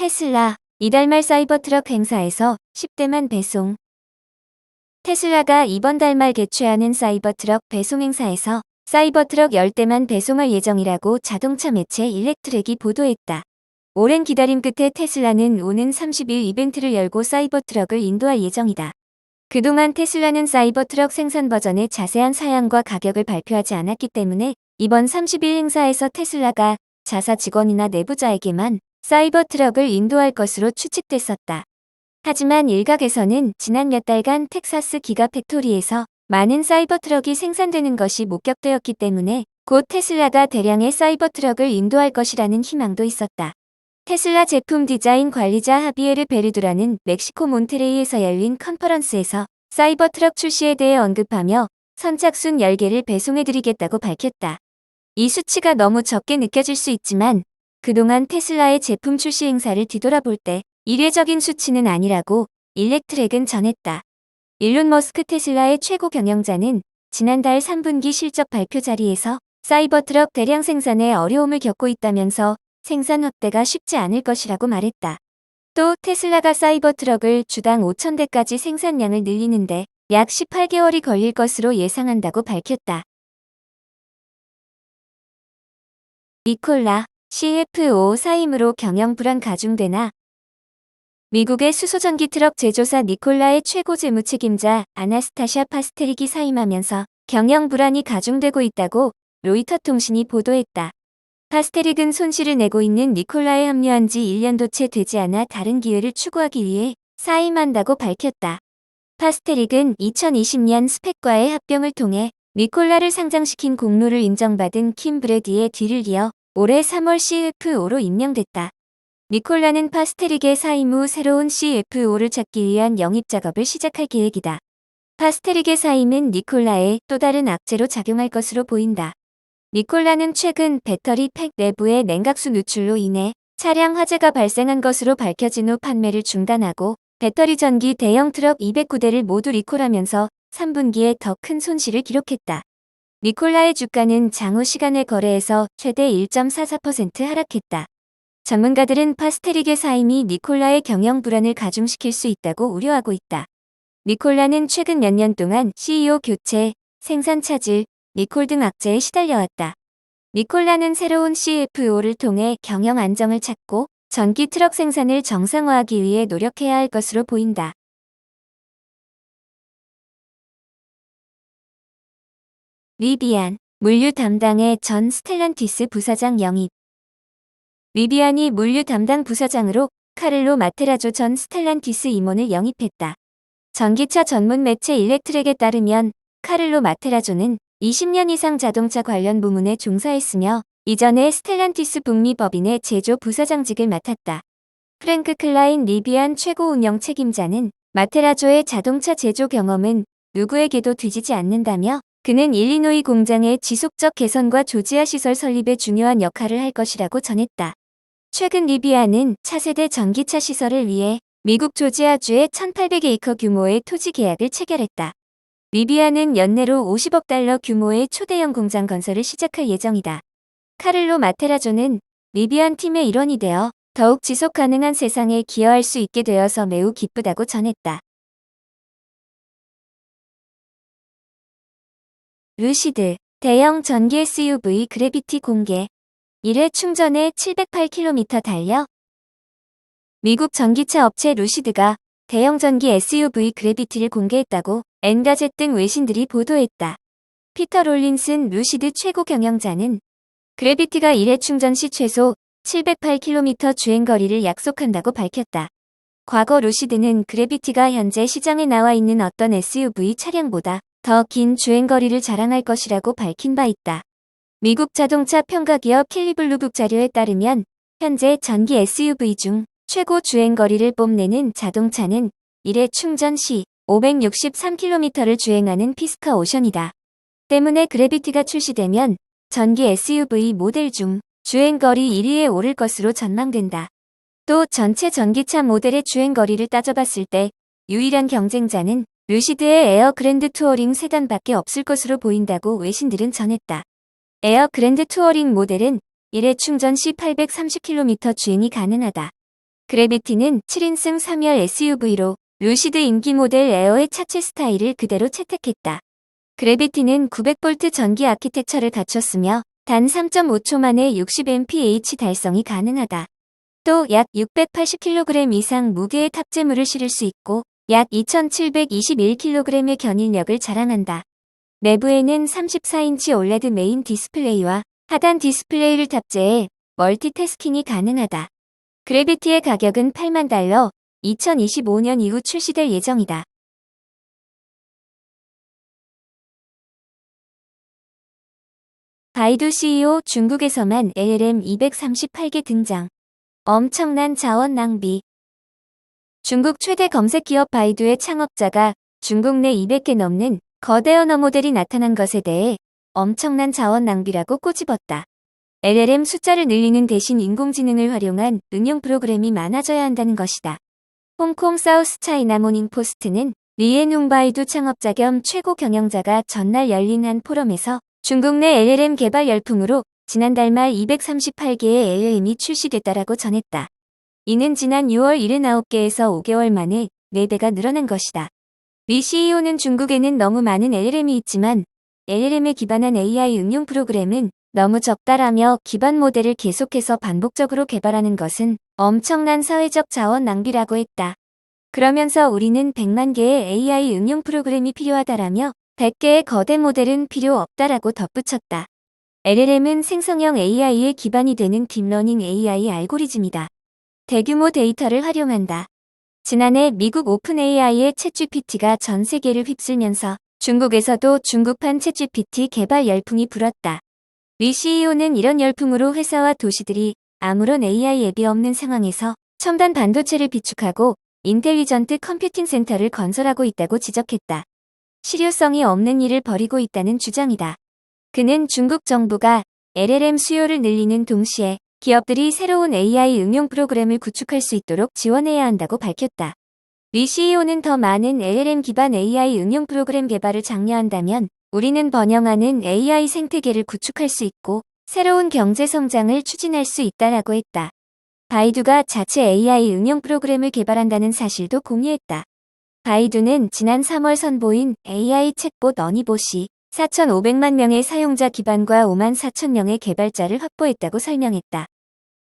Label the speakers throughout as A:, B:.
A: 테슬라, 이달 말 사이버트럭 행사에서 10대만 배송. 테슬라가 이번 달 말 개최하는 사이버트럭 배송 행사에서 사이버트럭 10대만 배송할 예정이라고 자동차 매체 일렉트랙이 보도했다. 오랜 기다림 끝에 테슬라는 오는 30일 이벤트를 열고 사이버트럭을 인도할 예정이다. 그동안 테슬라는 사이버트럭 생산 버전의 자세한 사양과 가격을 발표하지 않았기 때문에 이번 30일 행사에서 테슬라가 자사 직원이나 내부자에게만 사이버트럭을 인도할 것으로 추측됐었다. 하지만 일각에서는 지난 몇 달간 텍사스 기가팩토리에서 많은 사이버트럭이 생산되는 것이 목격되었기 때문에 곧 테슬라가 대량의 사이버트럭을 인도할 것이라는 희망도 있었다. 테슬라 제품 디자인 관리자 하비에르 베르두라는 멕시코 몬테레이에서 열린 컨퍼런스에서 사이버트럭 출시에 대해 언급하며 선착순 10개를 배송해드리겠다고 밝혔다. 이 수치가 너무 적게 느껴질 수 있지만 그동안 테슬라의 제품 출시 행사를 뒤돌아볼 때 이례적인 수치는 아니라고 일렉트랙은 전했다. 일론 머스크 테슬라의 최고 경영자는 지난달 3분기 실적 발표 자리에서 사이버트럭 대량 생산에 어려움을 겪고 있다면서 생산 확대가 쉽지 않을 것이라고 말했다. 또 테슬라가 사이버트럭을 주당 5,000대까지 생산량을 늘리는데 약 18개월이 걸릴 것으로 예상한다고 밝혔다. 니콜라, CFO 사임으로 경영 불안 가중되나? 미국의 수소전기 트럭 제조사 니콜라의 최고 재무 책임자 아나스타샤 파스테릭이 사임하면서 경영 불안이 가중되고 있다고 로이터 통신이 보도했다. 파스테릭은 손실을 내고 있는 니콜라에 합류한 지 1년도 채 되지 않아 다른 기회를 추구하기 위해 사임한다고 밝혔다. 파스테릭은 2020년 스펙과의 합병을 통해 니콜라를 상장시킨 공로를 인정받은 킴 브래디의 뒤를 이어 올해 3월 CFO로 임명됐다. 니콜라는 파스테릭의 사임 후 새로운 CFO를 찾기 위한 영입 작업을 시작할 계획이다. 파스테릭의 사임은 니콜라의 또 다른 악재로 작용할 것으로 보인다. 니콜라는 최근 배터리 팩 내부의 냉각수 누출로 인해 차량 화재가 발생한 것으로 밝혀진 후 판매를 중단하고 배터리 전기 대형 트럭 209대를 모두 리콜하면서 3분기에 더 큰 손실을 기록했다. 니콜라의 주가는 장후 시간의 거래에서 최대 1.44% 하락했다. 전문가들은 파스테릭의 사임이 니콜라의 경영 불안을 가중시킬 수 있다고 우려하고 있다. 니콜라는 최근 몇 년 동안 CEO 교체, 생산 차질, 리콜 등 악재에 시달려왔다. 니콜라는 새로운 CFO를 통해 경영 안정을 찾고 전기 트럭 생산을 정상화하기 위해 노력해야 할 것으로 보인다. 리비안, 물류 담당의 전 스텔란티스 부사장 영입. 리비안이 물류 담당 부사장으로 카를로 마테라조 전 스텔란티스 임원을 영입했다. 전기차 전문 매체 일렉트랙에 따르면 카를로 마테라조는 20년 이상 자동차 관련 부문에 종사했으며 이전에 스텔란티스 북미 법인의 제조 부사장직을 맡았다. 프랭크 클라인 리비안 최고 운영 책임자는 마테라조의 자동차 제조 경험은 누구에게도 뒤지지 않는다며 그는 일리노이 공장의 지속적 개선과 조지아 시설 설립에 중요한 역할을 할 것이라고 전했다. 최근 리비안은 차세대 전기차 시설을 위해 미국 조지아주에 1,800에이커 규모의 토지 계약을 체결했다. 리비안은 연내로 50억 달러 규모의 초대형 공장 건설을 시작할 예정이다. 카를로 마테라조는 리비안 팀의 일원이 되어 더욱 지속 가능한 세상에 기여할 수 있게 되어서 매우 기쁘다고 전했다. 루시드, 대형 전기 SUV 그래비티 공개. 1회 충전에 708km 달려? 미국 전기차 업체 루시드가 대형 전기 SUV 그래비티를 공개했다고 엔가젯 등 외신들이 보도했다. 피터 롤린슨 루시드 최고 경영자는 그래비티가 1회 충전 시 최소 708km 주행거리를 약속한다고 밝혔다. 과거 루시드는 그래비티가 현재 시장에 나와 있는 어떤 SUV 차량보다 더 긴 주행거리를 자랑할 것이라고 밝힌 바 있다. 미국 자동차 평가기업 켈리블루국 자료에 따르면 현재 전기 SUV 중 최고 주행거리를 뽐내는 자동차는 1회 충전 시 563km를 주행하는 피스카 오션이다. 때문에 그래비티가 출시되면 전기 SUV 모델 중 주행거리 1위에 오를 것으로 전망된다. 또 전체 전기차 모델의 주행거리를 따져봤을 때 유일한 경쟁자는 루시드의 에어 그랜드 투어링 세단밖에 없을 것으로 보인다고 외신들은 전했다. 에어 그랜드 투어링 모델은 1회 충전 시 830km 주행이 가능하다. 그래비티는 7인승 3열 SUV로 루시드 인기 모델 에어의 차체 스타일을 그대로 채택했다. 그래비티는 900V 전기 아키텍처를 갖췄으며 단 3.5초 만에 60mph 달성이 가능하다. 또 약 680kg 이상 무게의 탑재물을 실을 수 있고 약 2721kg의 견인력을 자랑한다. 내부에는 34인치 올레드 메인 디스플레이와 하단 디스플레이를 탑재해 멀티태스킹이 가능하다. 그래비티의 가격은 $80,000, 2025년 이후 출시될 예정이다. 바이두 CEO 중국에서만 LLM 238개 등장. 엄청난 자원 낭비. 중국 최대 검색 기업 바이두의 창업자가 중국 내 200개 넘는 거대 언어 모델이 나타난 것에 대해 엄청난 자원 낭비라고 꼬집었다. LLM 숫자를 늘리는 대신 인공지능을 활용한 응용 프로그램이 많아져야 한다는 것이다. 홍콩 사우스 차이나 모닝 포스트는 리앤웅 바이두 창업자 겸 최고 경영자가 전날 열린 한 포럼에서 중국 내 LLM 개발 열풍으로 지난달 말 238개의 LLM이 출시됐다라고 전했다. 이는 지난 6월 79개에서 5개월 만에 4배가 늘어난 것이다. 리 CEO는 중국에는 너무 많은 LLM이 있지만 LLM에 기반한 AI 응용 프로그램은 너무 적다라며 기반 모델을 계속해서 반복적으로 개발하는 것은 엄청난 사회적 자원 낭비라고 했다. 그러면서 우리는 100만 개의 AI 응용 프로그램이 필요하다라며 100개의 거대 모델은 필요 없다라고 덧붙였다. LLM은 생성형 AI의 기반이 되는 딥러닝 AI 알고리즘이다. 대규모 데이터를 활용한다. 지난해 미국 오픈 AI의 챗GPT가 전 세계를 휩쓸면서 중국에서도 중국판 챗GPT 개발 열풍이 불었다. 리 CEO는 이런 열풍으로 회사와 도시들이 아무런 AI 앱이 없는 상황에서 첨단 반도체를 비축하고 인텔리전트 컴퓨팅 센터를 건설하고 있다고 지적했다. 실효성이 없는 일을 벌이고 있다는 주장이다. 그는 중국 정부가 LLM 수요를 늘리는 동시에 기업들이 새로운 AI 응용 프로그램을 구축할 수 있도록 지원해야 한다고 밝혔다. 리 CEO는 더 많은 LLM 기반 AI 응용 프로그램 개발을 장려한다면 우리는 번영하는 AI 생태계를 구축할 수 있고 새로운 경제 성장을 추진할 수 있다라고 했다. 바이두가 자체 AI 응용 프로그램을 개발한다는 사실도 공유했다. 바이두는 지난 3월 선보인 AI 챗봇 어니봇이 4,500만 명의 사용자 기반과 5만 4천 명의 개발자를 확보했다고 설명했다.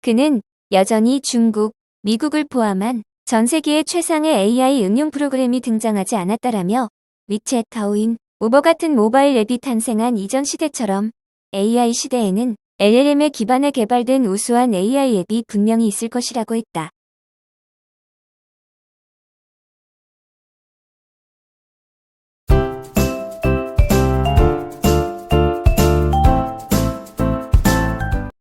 A: 그는 여전히 중국, 미국을 포함한 전 세계의 최상의 AI 응용 프로그램이 등장하지 않았다라며 위챗, 다오인, 우버 같은 모바일 앱이 탄생한 이전 시대처럼 AI 시대에는 LLM에 기반해 개발된 우수한 AI 앱이 분명히 있을 것이라고 했다.